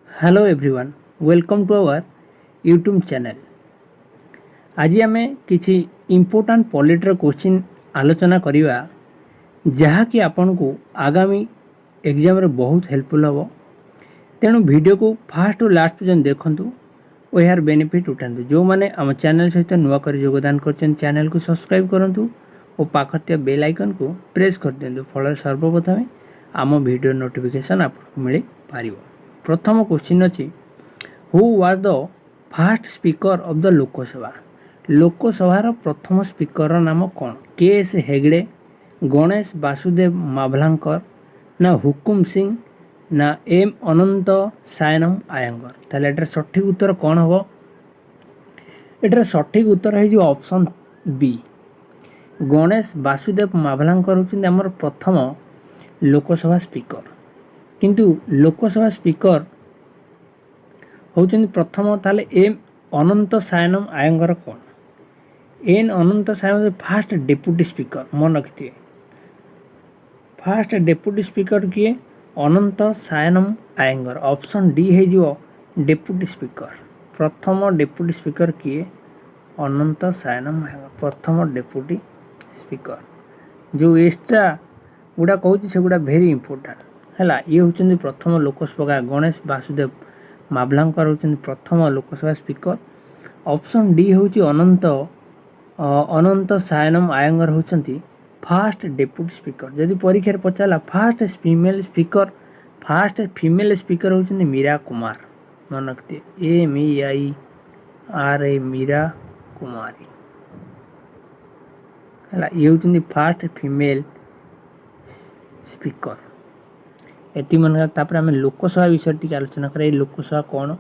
Hello everyone, welcome to our YouTube channel. आज आम किसी इम्पोर्टाट पॉलिटर क्वेश्चन आलोचना करवा जहाँकि आपण को आगामी एग्जाम रे बहुत हेल्पफुल हम। तेणु वीडियो को फास्ट और लास्ट पर्यटन देखूँ और यार बेनिफिट उठातु। जो मैंने आम चैनल सहित नुआ कर योगदान कर चैनल को सब्सक्राइब करूँ और पाखर बेल आइकन को प्रेस कर दिंतु। फल सर्वप्रथमें आम वीडियो नोटिफिकेशन आपको मिल पार। प्रथम क्वेश्चन अच्छी who was the first speaker of the Lok Sabha. लोकसभार प्रथम स्पीकर नाम कौन? के एस हेगड़े, गणेश वासुदेव मावलांकर, ना हुकुम सिंह, ना एम अनंत सायनम आयंगर। ताहले एटार सठिक उत्तर कौन हम? एटार सठिक उत्तर है ऑप्शन बी, गणेश वासुदेव मावलांकर होउछिन हमर प्रथम लोकसभा स्पीकर। किंतु लोकसभा स्पीकर होउछिन प्रथम ताले एम अनंत सायनम आयंगर कौन? एन अनंत सायनम फास्ट डेप्यूटी स्पीकर मन रखिए। फास्ट डेप्यूटी स्पीकर किए? अनंत सायनम आयंगर। ऑप्शन डी है जो डेप्यूटी स्पीकर। प्रथम डेप्यूटी स्पीकर किए? अनंत सायनम आयंगर, प्रथम डेप्यूटी स्पीकर। जो एक्स्ट्रा गुड़ा कहूँ से गुड़ा भेरी इंपोर्टाट है। ये होउछन्ति प्रथम लोकसभा गणेश वासुदेव मावलांकर होउछन्ति प्रथम लोकसभा स्पीकर। ऑप्शन डी होउछि अनंत सायनम आयंगर होउछन्ति फास्ट डेप्यूटी स्पीकर। जदि परीक्षा पचारा फास्ट फीमेल स्पीकर होउछन्ति मीरा कुमार। मन रखते MIRA मीरा कुमारी है। ये होउछन्ति फास्ट फीमेल स्पीकर। एति मन आम लोकसभा विषय टी आलोचना करें। लोकसभा कौन?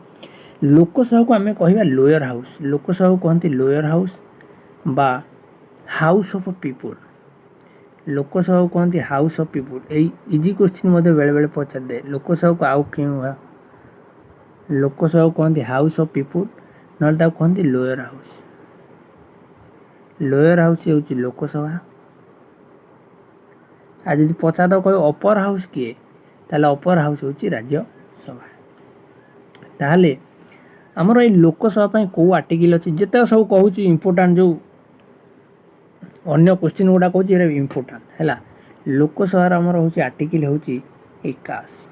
लोकसभा को आम कह लोअर हाउस। लोकसभा को कहते लोअर हाउस बा हाउस ऑफ पीपुल। लोकसभा को कहते हाउस ऑफ पीपुल। यही इजी क्वेश्चन बेले बेले पचार दे। लोकसभा को आउ क्यों? लोकसभा को कहते हाउस ऑफ पीपुल ना कहते लोअर हाउस। लोअर हाउस हूँ लोकसभा। आज जब पचार दो कह अपर हाउस किए ताले अपर हाउस हूँ राज्यसभा। ताहले आमर ये लोकसभा कौ आर्टिकल अच्छी जिते सब कहूँ इंपोर्टाट जो अन्य क्वेश्चन गुड़ा कहूँ इंपोर्टाट है। लोकसभार आमर हूँ आर्टिकल हूँ 81।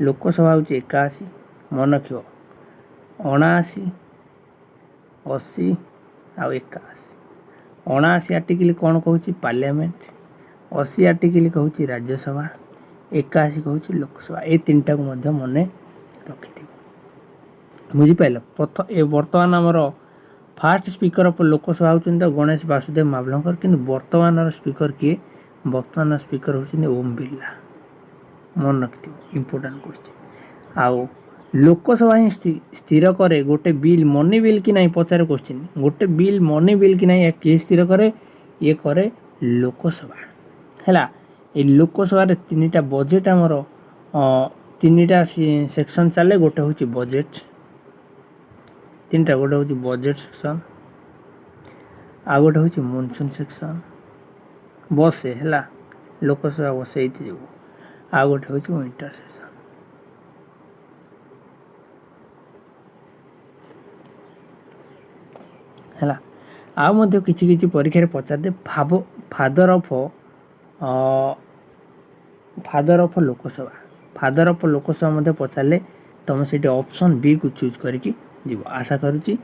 लोकसभा हूँ 81। मन रख 79, 80 आउ 81। 79 आर्टिकल कौन कहूँ? पार्लियामेंट। 80 आर्टिकल कहूँ राज्यसभा। 81 कहूँ लोकसभा। ये तीनटा को मन रखि बुझिपाल। बर्तमान आमर फास्ट स्पीकर ऑफ लोकसभा होउछन्ति गणेश वासुदेव मावलंकर। किंतु वर्तमान स्पीकर किए? वर्तमान स्पीकर होउछन्ति ओम बिरला। मन रखि इंपोर्टाट क्वेश्चन। आउ लोकसभा ही स्थिर करे गोटे बिल मनी बिल कि नहीं पचारे क्वेश्चन। गोटे बिल मनी बिल कि नहीं किए स्थिर करे? ये करे लोकसभा है। ये लोकसभा तीन टा बजेट आमर तीन टा सेक्शन चले। गोटे हूँ बजेट, तीन टा। गोटे हूँ बजेट सेक्शन, आ गोटे हूँ मॉनसून सेक्शन बसे है। लोकसभा बसे जो आ गोटे हूँ विंटर सेक्शन है। आउ किछि किछि परीक्षा पचार दे father of Lok Sabha. Father of Lok Sabha पचारे तुम से ऑप्शन बी को चूज करके जीव। आशा करुच्ची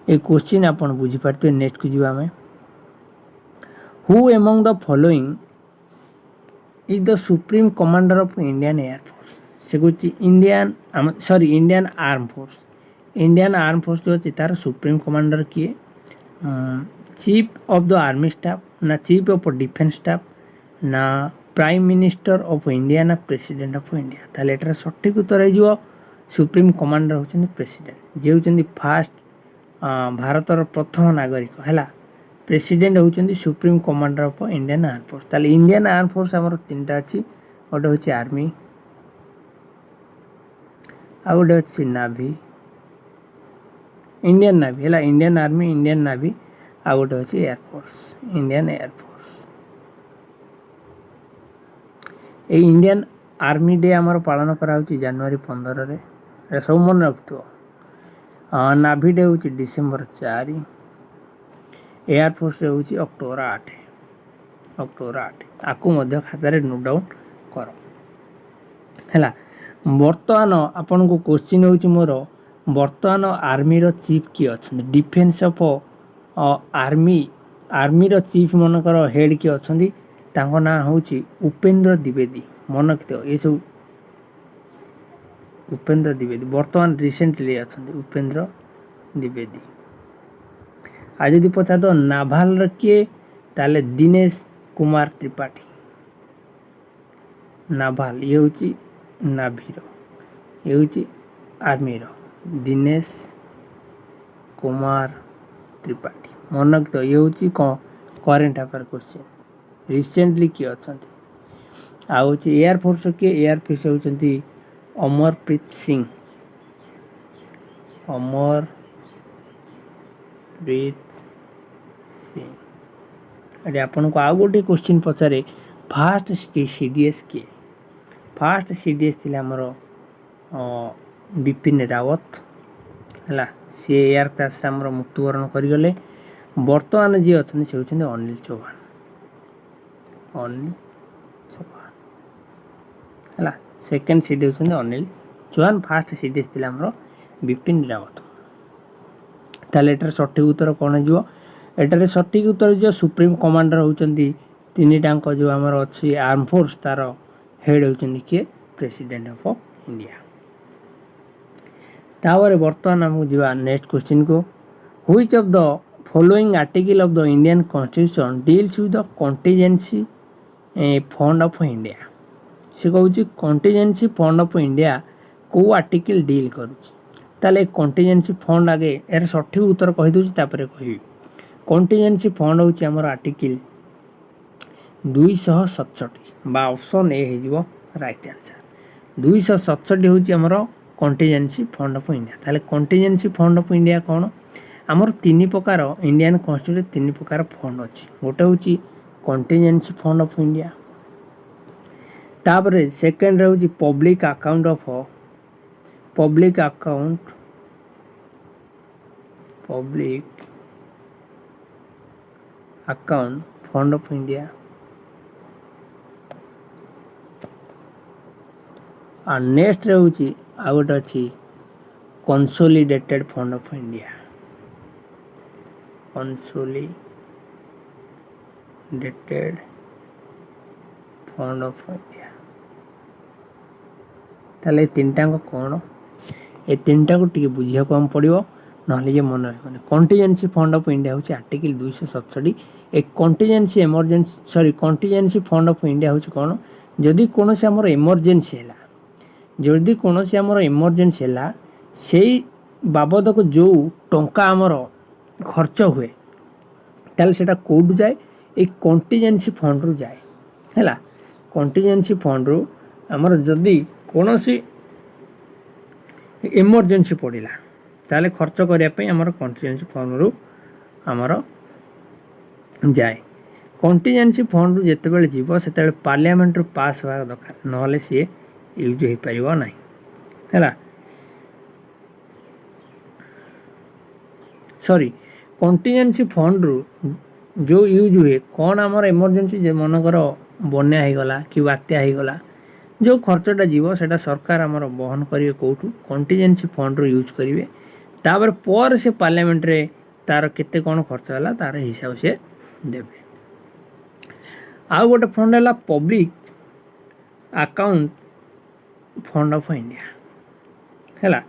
ये क्वेश्चन आप बुझीपारे। नेक्स्ट को जीवा आम who among the following is the supreme commander of Indian air force. से कौन Indian arm force. Indian arm force जो अच्छी तार सुप्रीम कमांडर किए? Chief of the army staff, ना चीफ ऑफ डिफेंस स्टाफ, ना प्राइम मिनिस्टर ऑफ इंडिया, ना president of India. ताहले एटार सठिक उत्तर है सुप्रीम कमांडर होउछन्ति प्रेसिडेंट। जे होउछन्ति फास्ट भारतर प्रथम नागरिक है। प्रेसिडेंट होउछन्ति supreme commander of Indian arm force. ताहले इंडियन आर्म फोर्स आमर तीनटा अच्छी। गोटे हूँ आर्मी, आ गोटे अच्छी नाभी, इंडियन नाभी है। इंडियन आर्मी, इंडियन नाभी, आ गोटे हूँ एयरफोर्स, इंडियन एयरफोर्स। ये इंडियन आर्मी डे आमर पालन कराऊँच जनवरी 15 रे सब मन रखु। नाभी डे हूँ डिसेम्बर 4, एयरफोर्स डे हूँ अक्टोबर 8 आपको खातार नोट डाउन कर है। बर्तमान आपन को क्वेश्चन हूँ मोर बर्तमान आर्मी रो चीफ किए अच्छा डिफेन्स ऑफ आर्मी रो चीफ मनकर हेड किए अच्छा ना हूँ उपेंद्र द्विवेदी। मन रखिथ ये सब उपेंद्र द्विवेदी बर्तमान रिसेंटली अच्छा उपेंद्र द्विवेदी। आज यदि पचार दो नाभाल किए ताले दिनेश कुमार त्रिपाठी। नाभाल ये हूँ नाभी ये हूँ आर्मी रो दिनेश कुमार त्रिपाठी। मन रखिथ ये हूँ करेन्ट अफेयर क्वेश्चन रिसेंटली किए अच्छा। आउ एयरफोर्स किए एयरफोर्स होती अमरप्रीत सिंह। अमरप्रीत सिंह। अरे आपन को आउ गोटे क्वेश्चन पचारे फास्ट सीडीएस किए। फास्ट सीडीएस थिले हमर बिपिन रावत है। सी एयर क्रैश आमर मृत्युवरण करगले। बर्तमान जी अच्छा से होती अनिल चौहान। है सेकेंड सीडीएस होती अनिल चौहान। फास्ट सीडीएस थिले हमर बिपिन रावत। ताले एटार सठिक उत्तर कौन हो? एटार सठिक उत्तर जो सुप्रीम कमांडर होती तीन टाक जो आमर अच्छी आर्म फोर्स तार हेड होती किए प्रेसिडेंट ऑफ इंडिया। तापर बर्तमान आमको जा नेक्स्ट क्वेश्चन को which of the following article of the Indian constitution deals with the contingency fund of India. से कहूँ कॉन्टिजेंसी फंड ऑफ इंडिया को आर्टिकल डील करुच्ची। ताले कॉन्टिजेंसी फंड आगे यार सठिक उत्तर कहीदे कह कॉन्टिजेंसी फंड हूँ आमर आर्टिकल 267 बा ऑप्शन ए हो राइट आंसर। 267 हूँ आमर कॉन्टिजेंसी फंड ऑफ इंडिया। ताले कॉन्टिजेंसी फंड ऑफ इंडिया कौन? आमर तीन प्रकार इंडियन कॉन्स्टिट्यूशन तीन प्रकार फंड अच्छी। गोटे हूँ कॉन्टिजेंसी फंड ऑफ इंडिया। तापर सेकेंड हूँ public account fund of India. और नेक्स्ट हूँ आ गोटे अच्छी consolidated fund of India. Consolidated fund of India. ताले तीन टाक कौन? ये तीन टाक टी बुझा को हम पड़ो ना ये मन रखने। कॉन्टिजेंसी फंड ऑफ इंडिया हूँ आर्टिकल 267। एक contingency emergency sorry contingency fund of India हूँ कौन? जदि कौन से आमर इमरजेंसी है जदि कौन से आमर इमरजेंसी है से बाबद को जो टंका आमर खर्च हुए ताल सेटा कोड जाए एक कॉन्टिजेंसी फंड रु जाए है। कॉन्टिजेंसी फंड रु आमर जदि कौन सी इमरजेंसी पड़ा ताले खर्च करने आमर कॉन्टिजेंसी फंड रु आमर जाए। कॉन्टिजेंसी फंड रु जिते बड़े जीव से पार्लियामेंट रु पास होगा दरकार ना सी यूज हो पार ना है। सॉरी कॉन्टिजेंसी फंड रु जो यूज हुए कौन आमर इमरजेंसी मनकर बन्या होगला कि बात्या होगला जो खर्चटा जीव से सरकार आमर बहन करेंगे कौटू कॉन्टिजेंसी फंड रु यूज करेंगे। तापर पर से पार्लियामेंट रे तार केते कौन खर्च है तार हिसाब से देवे। आउ गोटे फंड है public account fund of India है।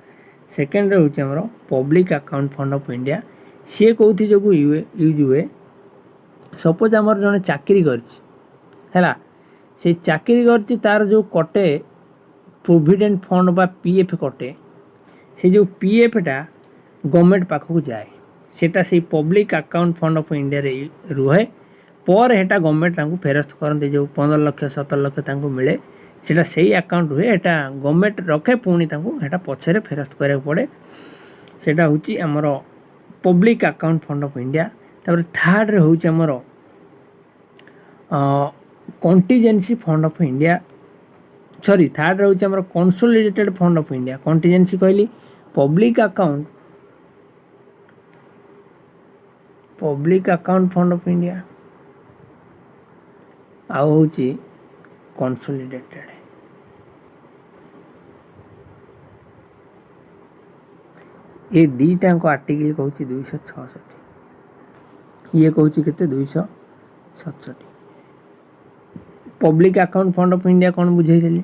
सेकेंड हूँ आमर public account fund of India. सी कौथि जो यूज हुए सपोज आमर जड़े चाकरी कर से चाकरी कर तार जो कटे प्रोविडेंट फंड बा पीएफ कटे से जो पीएफटा गवर्नमेंट पाखक जाए सेटा से public account fund of India रे रुहे पर हेटा गवर्नमेंट फेरस्त करते जो 15 लाख 17 लाख मिले सेटा सही अकाउंट हुए एटा गवर्नमेंट रखे पुणी हेटा पछरे फेरस्त करा पड़े सेटा हूँ आमर public account fund of India. तापर थर्ड रे हूँ आमर contingency fund of India sorry third रोचे आमर consolidated fund of India contingency कहली public account fund of India आउ होची कंसोलिडेटेड ये दीटा आर्टिकल कहूँ 266 ये कहूँ के 267 public account fund of India कौन बुझे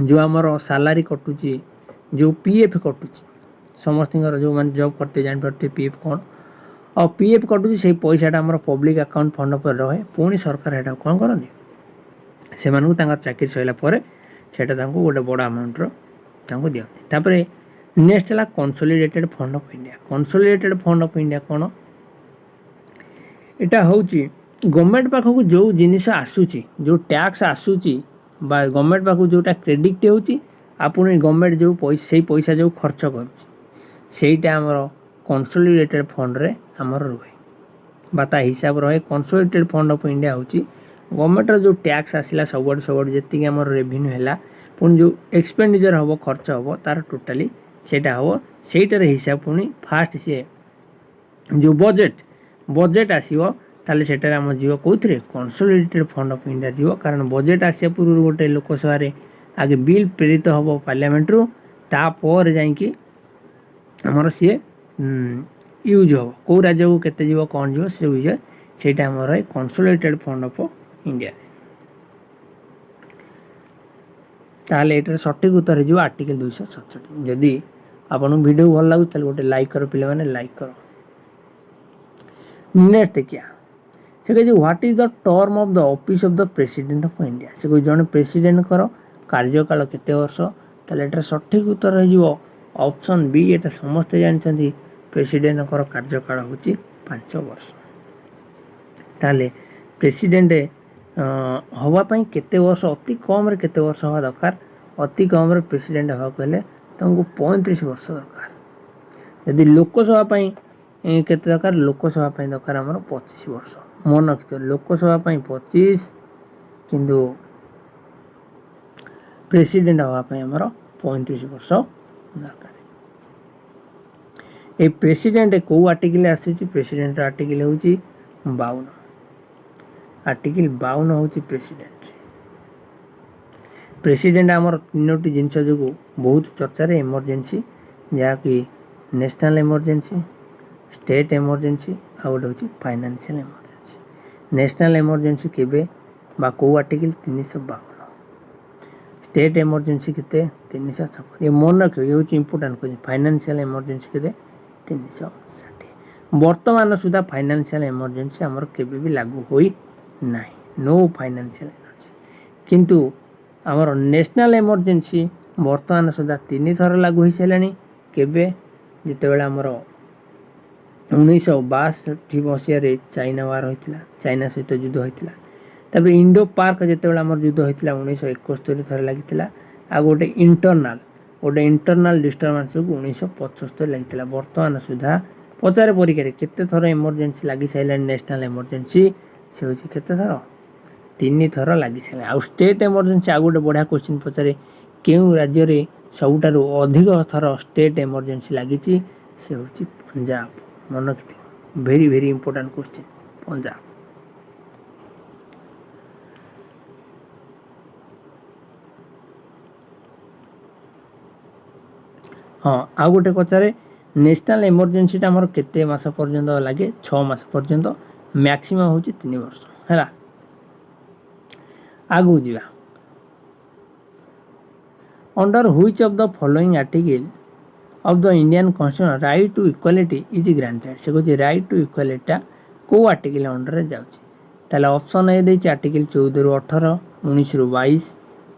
जो आमर सालारी कटुची जो पीएफ कटुची समस्त जो मैंने जॉब करते जानते पीएफ कौन और पीएफ कटुची से पैसाटा आमर पब्लिक अकाउंट फंड उपर रहे पुणी सरकार यहाँ कौन करती से चाकरी सरला गोटे बड़ अमाउंटर दिखती नेक्स्ट है consolidated fund of India consolidated fund of India कौन एटा हूँ गवर्नमेंट पाखक जो जिनिस आसूची जो टैक्स आसूची बा गवर्नमेंट पाखक जोटा क्रेडिट होची आपण गवर्नमेंट जो पैसा जो खर्च करूटा आमर कंसोलिडेटेड फंड रे आमर रुहे बाता हिसाब रहे कंसोलिडेटेड फंड ऑफ इंडिया होची गवर्नमेंट जो टैक्स आसला सब जी आम रेवेन्यू है पुणी जो एक्सपेंडिचर हम खर्च हम तार टोटाली सेटा हम सेटार हिसाब पुणी फास्ट सी जो बजेट आसो ताले सेटार आम जीव कौन कंसोलिडेटेड फंड ऑफ इंडिया जीव कारण बजेट आसा पूर्व गोटे लोकसभा आगे बिल प्रेरित हम पार्लियामेंट रु तापर जाकि आमर सी यूज हम कौ राज्य को केते जीव कौन जीव से विषय सेटा आमर कंसोलिडेटेड फंड ऑफ इंडिया ताले एटार सठिक उत्तर हो आर्टिकल 267 जदि आपन वीडियो भल लगुच ताले गोटे लाइक करो पिले माने लाइक करो नेक्स्ट क्या से कहे what is the term of the office of the president of India से कोई जन प्रेसिडेंट कर कार्यकाल केते वर्ष ताले एटार सठिक उत्तर हो ऑप्शन बी एटा समस्ते जानछन्ती प्रेसिडेंट कर कार्यकाल होची 5 वर्ष ताले प्रेसिडेंट हवापाई केते वर्ष अति कम रे केते वर्ष हवा दरकार अति कम रे प्रेसिडेंट हवा कहले तुमको 35 वर्ष दरकार यदि लोकसभा पाई केते दरकार लोकसभा पाई दरकार हमर 25 वर्ष मन रखियो लोकसभा पाई 25 किंतु प्रेसिडेंट हवा पाई हमर 35 वर्ष दरकार ए प्रेसिडेंट को आर्टिकल आसी प्रेसिडेंट आर्टिकल होची 52 आर्टिकल 52 हूँ प्रेसिडेंट आमर 3टी जिनस जो बहुत चर्चार इमरजेंसी जहाँकि नेशनल इमरजेंसी स्टेट इमरजेंसी आ गोटे हूँ फाइनेंशियल इमरजेंसी नेशनल इमरजेंसी केबे बा को आर्टिकल 352 स्टेट इमरजेंसी केते 356 ये मन रख ये हूँ इंपोर्टाट क्वेश्चन फाइनेंशियल इमरजेंसी केते 360 वर्तमान सुधा फाइनेंशियल इमरजेंसी आमर केबे भी लागू होई नहीं नो फाइनेंशियल एनर्जी किंतु आमर नेशनल इमरजेंसी बर्तमान सुधा 3 थर लागू हो सारे केबे जिते बेला आमर 1962 मसीह चाइना वार होता चाइना सहित युद्ध होता तब इंडो पार्क जिते बेला आमर युद्ध होता 1971 थर लगी आ गोटे इंटरनाल डिस्टर्बांस जो 1975 लगी बर्तमान सुधा पचारे परीक्षा केते थर इमरजेंसी लगी सारे नेशनल इमरजेंसी से हूँ केते थर 3 थर लगी सारे आ स्टेट इमरजेंसी आ गोटे बढ़िया क्वेश्चन पचारे क्यों राज्य में सबुठारु अधिक थर स्टेट इमरजेंसी लगी से हूँ पंजाब मन रखि very very important question Punjab हाँ आ गोटे पचारे नेशनल इमरजेंसी आमर केते मास पर्यंत लगे 6 मास पर्यंत मैक्सिमम हूँ 3 वर्ष है आगू जा under which of the following article of the Indian constitution right to equality is granted से कहते राइट टू इक्वालिटी को आर्टिकल अंडर जाऊँगी ऑप्शन ए दे आर्टिकल 14 रु 18 19 रु 22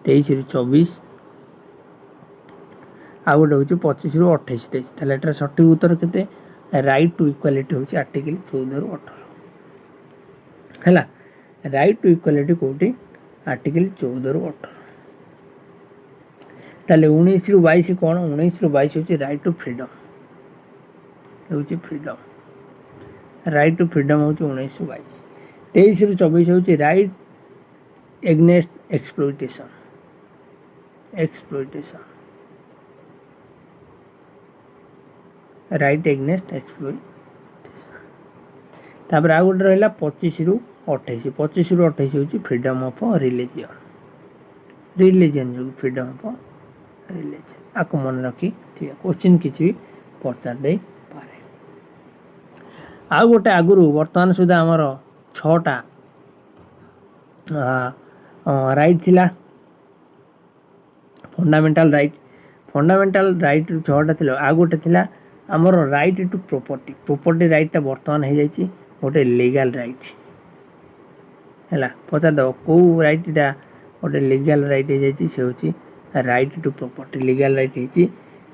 23 रु 24 आ गोटे हूँ 25 रु 28 23 सठिक उत्तर के राइट टू इक्वालिटी हूँ आर्टिकल 14 रु 18 है राइट टू इक्वालिटी कौटी आर्टिकल 14 रु 18 ताले 19 रु 22 कौन 19 रु 22 हूँ राइट टू फ्रीडम हूँ फ्रीडम राइट टू फ्रीडम हूँ 19 रु 22 23 रु 24 हूँ right against exploitation exploitation, right against exploitation. तापर आ गोटे रहा 25 रु 28, 25 रु 28 हूँ फ्रीडम ऑफ रिलीजन, रिलीजन जो फ्रीडम ऑफ रिलीजन आपको मन रखी थी क्वेश्चन किसी भी पचार दे पारे। आ गोटे आगुरी वर्तमान सुधा आमर 6टा राइट थिला, फंडामेंटल राइट, फंडामेंटल राइट 6टा थिला। आ गोटे थिला आमर राइट टू प्रॉपर्टी, प्रॉपर्टी राइटटा वर्तमान हो जाइए गोटे लीगल राइट है। पचार दब कौ राइटा गोटे लीगल राइट हो जाइए से हूँ right to property, legal right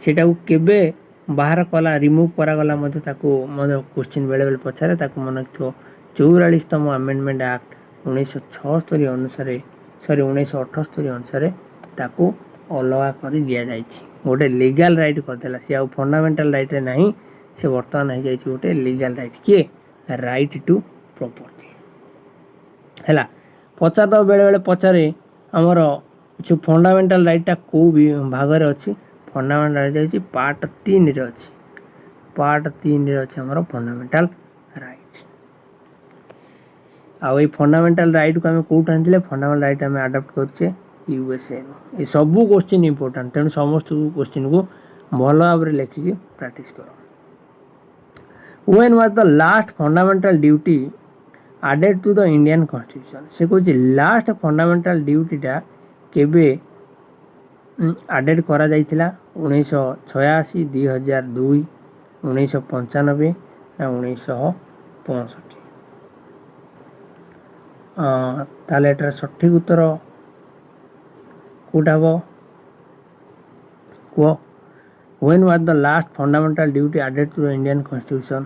होटा केबे बाहर कला रिमूव करागला क्वेश्चन बेले बेले पचारे मन रखियो 44तम आमेंडमेंट एक्ट 1976 अनुसार सॉरी 1978 अनुसार ताकू अलगा कर दि जाए गोटे लीगल राइट करदेला सी आ फंडामेंटल राइट रे नहीं, से बर्तमान हो जाए गोटे लीगल राइट किए राइट टू प्रॉपर्टी है। पचार दब बेले बेले पचारे आमर जो फंडामेंटल राइटा कौ भाग में अच्छी, फंडामेंटल राइट हो पार्ट 3 रे अच्छी, पार्ट 3 रे अच्छी आमर फंडामेंटल राइट। आई फंडामेंटल राइट को आम कौट आनी, फंडामेंटल राइट आम आडप्ट करचे यूएसए। ये सबू क्वेश्चन इंपोर्टाट, तेणु समस्त क्वेश्चन को भल भाव लिखिकी प्रैक्टिस कर। When was the last fundamental duty added to the Indian Constitution, से कौन लास्ट फंडामेंटल ड्यूटीटा केबे added करा जाइथिला 1986, 2002, 1995 ना 1965। ताले एटार सठिक उत्तर कोटा हम कह। When was the last fundamental duty added to the Indian Constitution,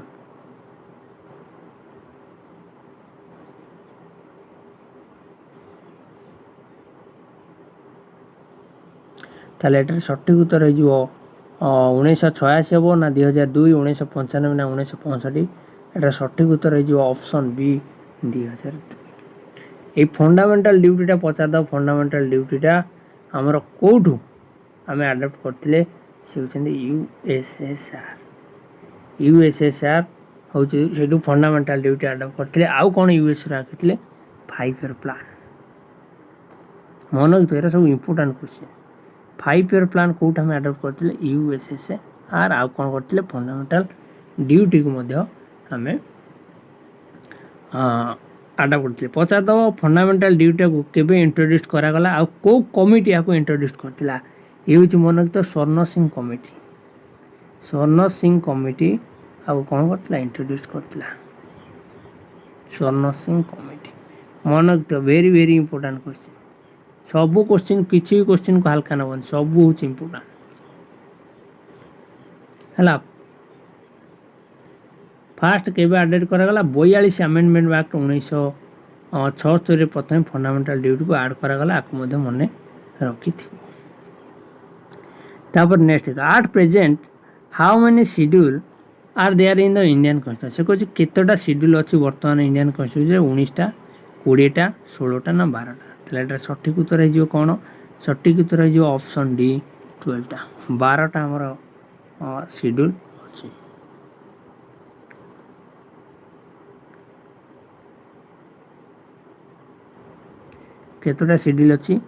ताले एटार सठिक उत्तर हो 1986 हम ना 2002, 1995 ना 1965। एटार सठिक उत्तर हो ऑप्शन बी 2002। ये फंडामेंटल ड्यूटीटा पचार दब, फंडामेंटल ड्यूटीटा आमर कौटू आम आडप्ट करते से होती यूएसएसआर, यूएसएसआर हूँ से फंडामेंटल ड्यूटी आडप्ट करते। आउ कौन यूएस रखी 5 ईयर प्लान, मन तो ये सब important question. 5 year plan Kaut आम आडप्ट करते यूएसएसआर, आउ कौन करते फंडामेंटल ड्यूटी को आम आडप्ट करते। पचार दब फंडामेंटल ड्यूटी को केबे इंट्रोड्यूस करागला, आउ को कमिटी आपको इंट्रोड्यूस करथिला, ये हूँ मन रखिए स्वर्ण सिंह कमिटी, स्वर्ण सिंह कमिटी आपको कौन करथिला इंट्रोड्यूस करथिला, स्वर्ण सिंह कमिटी। मन रखिए वेरी वेरी इंपोर्टाट क्वेश्चन, सबू क्वेश्चन किसी भी क्वेश्चन को हल्का नबन, सबू हूँ इंपोर्टाट है। फास्ट केबे आडेड करागला 42 आमेंडमेंट एक्ट 1976 प्रथम फंडामेंटल ड्यूटी को आड करागला, आपको मन रखी थी। तापर next at present how many schedule are there in the Indian constitution, से कह केतोटा शेड्यूल अच्छी वर्तमान इंडियन कन्स्टिट्यूशन 19टा, 20टा, 16टा ना 12टा। ताले सठिक उत्तर हो कौन, सठिक उत्तर हो ऑप्शन डी 12टा, 12टा आमर शेड्यूल अच्छी। केतोटा शेड्यूल अच्छी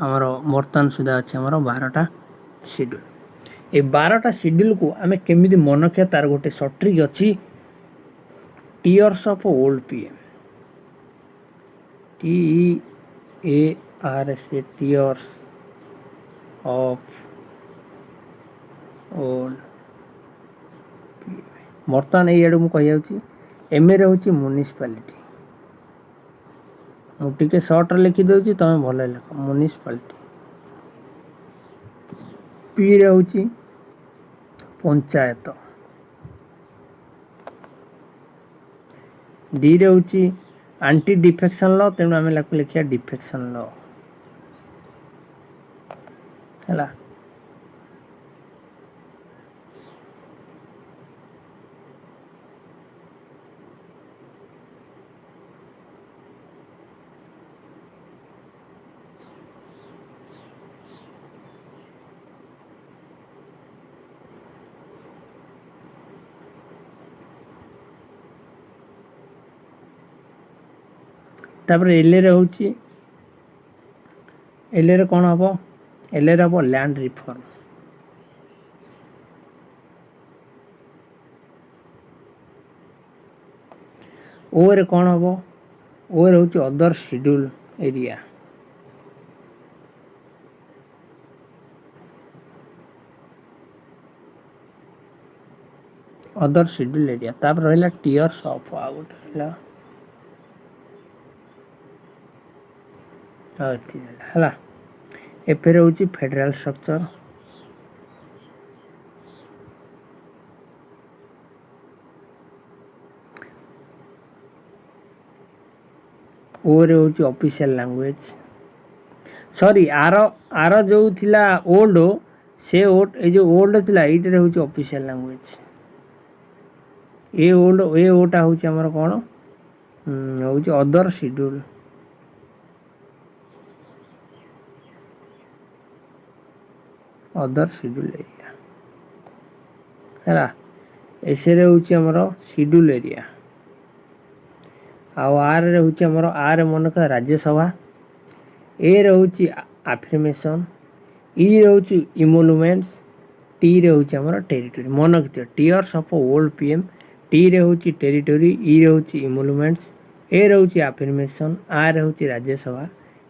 आमर वर्तमान सुधा अच्छी आमर 12टा शेड्यूल। ये 12टा शेड्यूल को आम केमी मन रखा तार गोटे सट्रिक अच्छी, टीयर्स ऑफ ओल्ड पीएम, TEARS, टीयर्स ऑफ ओल्ड पीएम। बर्तमान ये मुझे एम ए हूँ म्युनिसिपालिटी, मुझे सर्ट लिखिदे तुम भल लिख म्युनिसिपालिटी। पी रे हूँ पंचायत, डी रे हूँ आंटी डिफेक्शन लॉ, तेणु आम लिखा डिफेक्शन लॉ है। तापर एल रे होची एल रे कौन हम एल रे हम लैंड रिफॉर्म ओ रे कौन हम ओ रे होची other schedule area other schedule area तापर रहला टियर्स ऑफ आउट रहला है एफे होची फेडरल स्ट्रक्चर ओ रे होची ऑफिशियल लैंग्वेज सॉरी आर जो थिला ओल्ड से ओल्ड ए जो ओल्ड थिला एटे रे होची ऑफिशियल लैंग्वेज ए ओटा होची हमर कोन होची अदर शेड्यूल एरिया हैला एसे रे होची हमर शेड्यूल एरिया आर रे होची हमर आर मन का राज्यसभा ए रे होची अफर्मेशन ई रे होची इमोलुमेंट्स टी रे होची हमर टेरिटरी मन रखियो टियर्स ऑफ ओल्ड पीएम टी रे होची टेरिटरी ई रे होची इमोलुमेंट्स ए रे होची अफर्मेशन आर रे होची राज्यसभा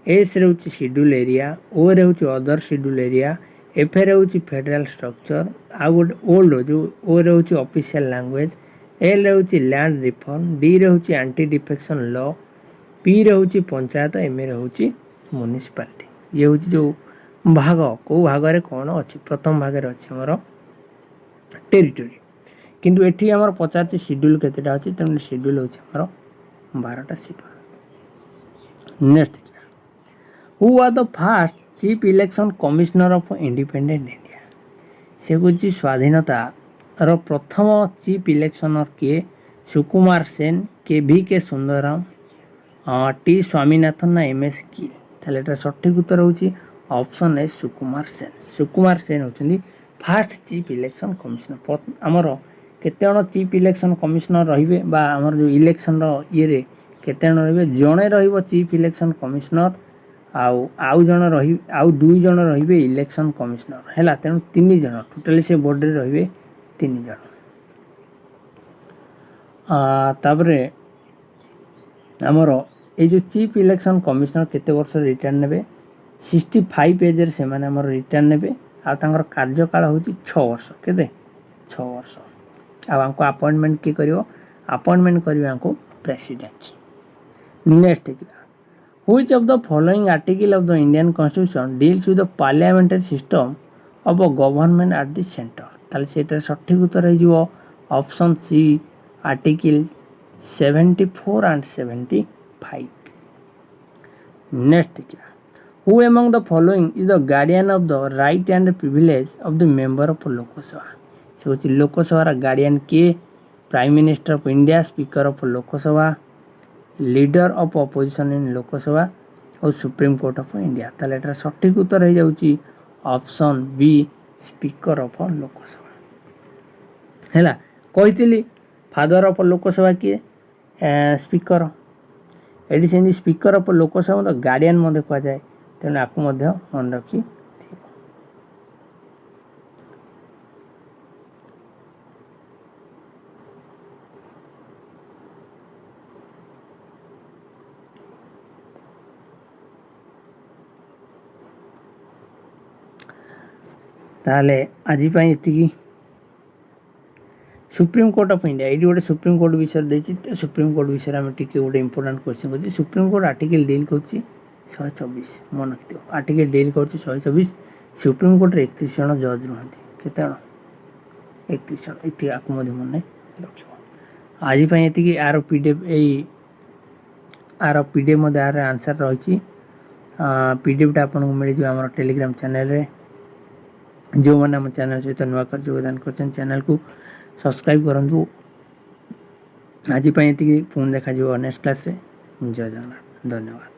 एस रे होची शेड्यूल एरिया ओ रे होची अदर शेड्यूल एरिया एफ रे होची फेडरल स्ट्रक्चर आ गोटे ओल्ड जो ओ रे होची ऑफिशियल लैंग्वेज एल रे होची लैंड रिफॉर्म डी रे होची एंटी डिफेक्शन लॉ पी रे होची पंचायत एम रे होची म्युनिसिपालिटी ये होची जो भाग को भाग रे कोन अछि प्रथम भाग रे अछि हमर टेरिटरी किंतु एठी हमर 50 शेड्यूल केतेटा अछि तने शेड्यूल होछि हमर 12टा schedule next who are the first chief election commissioner of independent India से होछि स्वाधीनता रो प्रथम चीफ इलेक्शनर के सुकुमार सेन के भी के सुंदरम टी स्वामीनाथन ना एमएस की ताले एटा सठिक उत्तर होछि ऑप्शन ए सुकुमार सेन होछनी फर्स्ट चीफ इलेक्शन कमिश्नर हमर केतेण चीफ इलेक्शन कमिश्नर रहिबे बा हमर जो इलेक्शन रो ये रे केतेण रहिबे जणे रहिबो चीफ इलेक्शन कमिश्नर आउ जण रहि आउ दुई जण रहिबे इलेक्शन कमिश्नर हैला तेनु तीन जण टोटली से बोर्ड रे रहिबे तीन जण ताबरे हमर ए जो चीफ इलेक्शन कमिश्नर केते वर्ष रिटायर नेबे 65 एज रे से माने हमर रिटायर नेबे आ तांगर कार्यकाल होची 6 वर्ष केते 6 वर्ष आ हमको अपॉइंटमेंट के करियो अपॉइंटमेंट करियो हमको president next Which of the following article of the Indian Constitution deals with the parliamentary system of a government at the center? ताले सेटा सठिक उत्तर है जो option C article 74 and 75. Next क्या Who among the following is the guardian of the right and privilege of the member of Lok Sabha? से होची लोक सभा गार्डियन के prime minister of India speaker of लोक सभा लीडर ऑफ ऑपोजिशन इन लोकसभा और supreme court of India ताले एटा सठिक उत्तर हो जाउची option B speaker of Lok Sabha हैला कहितली फादर ऑफ लोकसभा के स्पीकर एडी सेंदी स्पीकर ऑफ लोकसभा तो गार्डियन मध्ये कह जाए तेने आपको मध्ये मन रखी ताले आज ये सुप्रीम कोर्ट ऑफ इंडिया ये गोटे सुप्रीम कोर्ट विषय देखिए सुप्रीम कोर्ट विषय आम टी गोटे इंपोर्टाट क्वेश्चन कर सुप्रीम कोर्ट आर्टिकल डील कर 124 मन रखिथ आर्टिकल डील कर 124 सुप्रीम कोर्ट 31 जन जज रुहति केते जन 31 जन इति आकु मध्ये मन रखियो आज ये आर पीडीएफ मध्ये आर आंसर रही पीडीएफ आपको मिल जाए आम टेलीग्राम चैनल रे जो मैंने आम चैनल सहित नुआ कर योगदान कर चैनल को सब्सक्राइब करूँ आज ये पुणी देखा नेक्स्ट क्लास रे जय जगन्नाथ धन्यवाद।